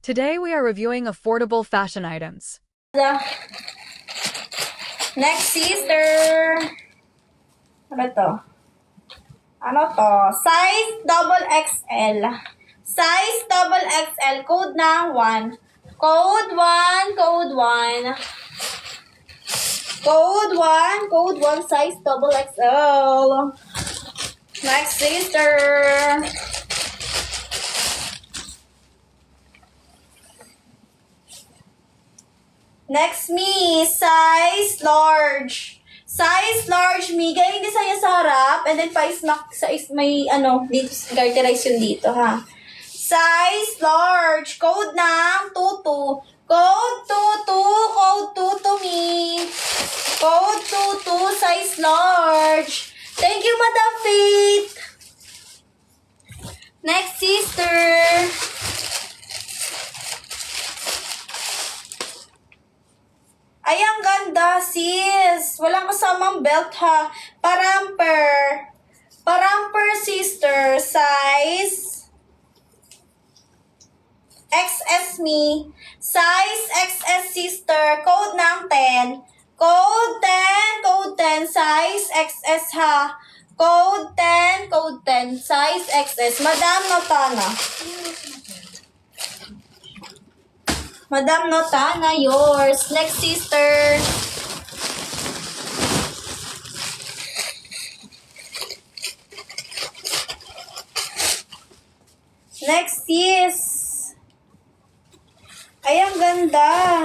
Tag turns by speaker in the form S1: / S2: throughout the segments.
S1: Today we are reviewing affordable fashion items.
S2: Next, sister. Ano to? Ano to? Size double XL. Size double XL. Code na 1. Code 1. Code 1. Code 1. Code 1. Size double XL. Next, sister. Next, me. Size large. Size large, me. Galing din sa'yo sa harap. And then, pa-smack sa may, dito, garterize yun dito, ha. Size large. Code ng 22. Code 22. Code 22, me. Code 22. Size large. Thank you, Madam Faith. Next, sister. Ay, ang ganda, sis. Walang kasamang belt, ha. Paramper. Paramper, sister. Size XS, me. Size XS, sister. Code ng 10. Code 10. Code 10. Size XS, ha. Code 10. Code 10. Size XS. Madam Notana. Madam Notana, yours. Next, sister. Next, sis. Ay, ang ganda.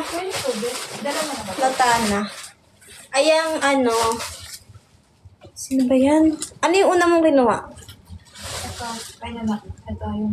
S2: Notana. Ay, ang Sino ba yan? Ano yung una mong ginawa?
S3: Ito, kaya na. Ito yung